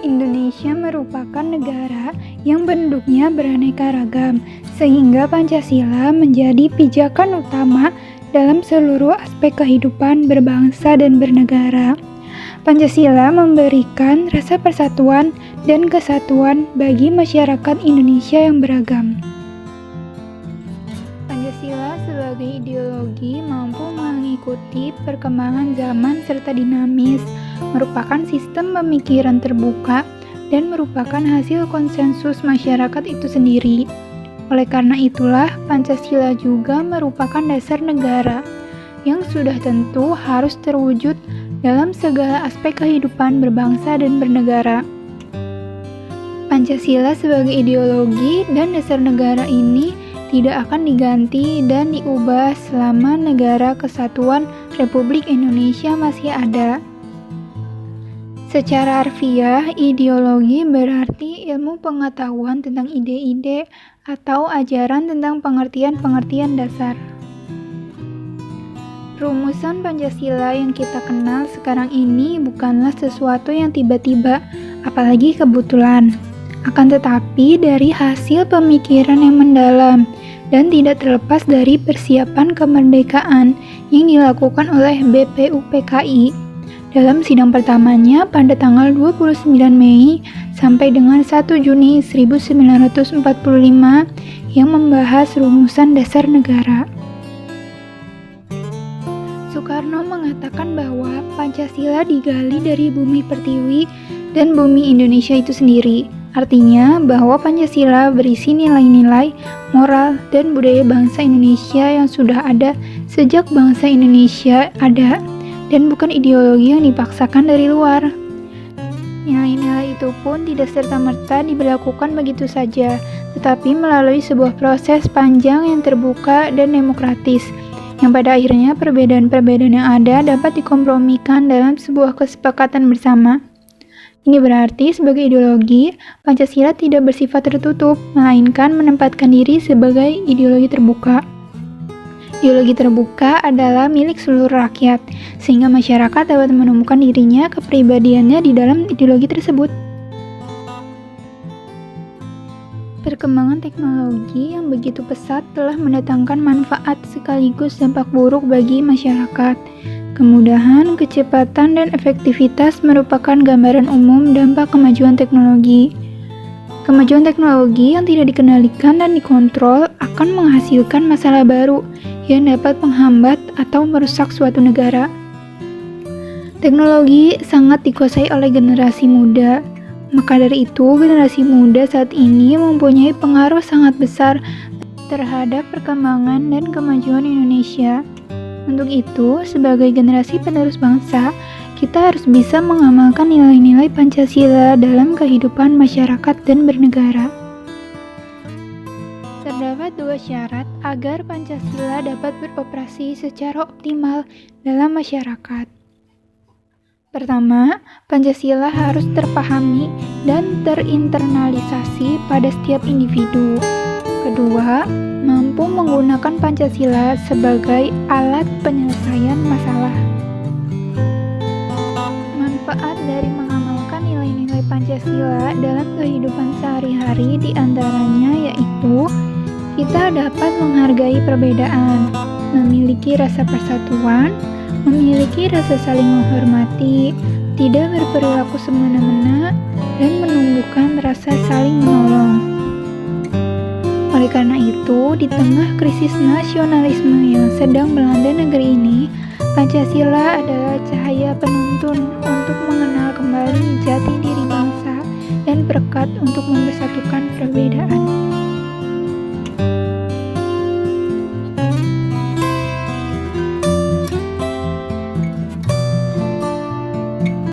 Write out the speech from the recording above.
Indonesia merupakan negara yang penduduknya beraneka ragam, sehingga Pancasila menjadi pijakan utama dalam seluruh aspek kehidupan berbangsa dan bernegara. Pancasila memberikan rasa persatuan dan kesatuan bagi masyarakat Indonesia yang beragam. Pancasila sebagai ideologi mampu mengikuti perkembangan zaman serta dinamis, merupakan sistem pemikiran terbuka, dan merupakan hasil konsensus masyarakat itu sendiri. Oleh karena itulah, Pancasila juga merupakan dasar negara yang sudah tentu harus terwujud dalam segala aspek kehidupan berbangsa dan bernegara. Pancasila sebagai ideologi dan dasar negara ini tidak akan diganti dan diubah selama Negara Kesatuan Republik Indonesia masih ada. Secara harfiah, ideologi berarti ilmu pengetahuan tentang ide-ide atau ajaran tentang pengertian-pengertian dasar. Rumusan Pancasila yang kita kenal sekarang ini bukanlah sesuatu yang tiba-tiba, apalagi kebetulan. Akan tetapi dari hasil pemikiran yang mendalam dan tidak terlepas dari persiapan kemerdekaan yang dilakukan oleh BPUPKI dalam sidang pertamanya pada tanggal 29 Mei sampai dengan 1 Juni 1945 yang membahas rumusan dasar negara. Soekarno mengatakan bahwa Pancasila digali dari bumi pertiwi dan bumi Indonesia itu sendiri. Artinya bahwa Pancasila berisi nilai-nilai moral dan budaya bangsa Indonesia yang sudah ada sejak bangsa Indonesia ada, dan bukan ideologi yang dipaksakan dari luar. Nilai-nilai itu pun tidak serta-merta diberlakukan begitu saja, tetapi melalui sebuah proses panjang yang terbuka dan demokratis, yang pada akhirnya perbedaan-perbedaan yang ada dapat dikompromikan dalam sebuah kesepakatan bersama. Ini berarti sebagai ideologi, Pancasila tidak bersifat tertutup, melainkan menempatkan diri sebagai ideologi terbuka. Ideologi terbuka adalah milik seluruh rakyat, sehingga masyarakat dapat menemukan dirinya, kepribadiannya di dalam ideologi tersebut. Perkembangan teknologi yang begitu pesat telah mendatangkan manfaat sekaligus dampak buruk bagi masyarakat. Kemudahan, kecepatan, dan efektivitas merupakan gambaran umum dampak kemajuan teknologi. Kemajuan teknologi yang tidak dikendalikan dan dikontrol akan menghasilkan masalah baru yang dapat menghambat atau merusak suatu negara. Teknologi sangat dikuasai oleh generasi muda. Maka dari itu, generasi muda saat ini mempunyai pengaruh sangat besar terhadap perkembangan dan kemajuan Indonesia. Untuk itu, sebagai generasi penerus bangsa, kita harus bisa mengamalkan nilai-nilai Pancasila dalam kehidupan masyarakat dan bernegara. Terdapat dua syarat agar Pancasila dapat beroperasi secara optimal dalam masyarakat. Pertama, Pancasila harus terpahami dan terinternalisasi pada setiap individu. Kedua, mampu menggunakan Pancasila sebagai alat penyelesaian masalah. Manfaat dari mengamalkan nilai-nilai Pancasila dalam kehidupan sehari-hari diantaranya yaitu kita dapat menghargai perbedaan, memiliki rasa persatuan, memiliki rasa saling menghormati, tidak berperilaku semena-mena, dan menumbuhkan rasa saling menolong. Oleh karena itu, di tengah krisis nasionalisme yang sedang melanda negeri ini, Pancasila adalah cahaya penuntun untuk mengenal kembali jati diri bangsa dan perekat untuk mempersatukan perbedaan.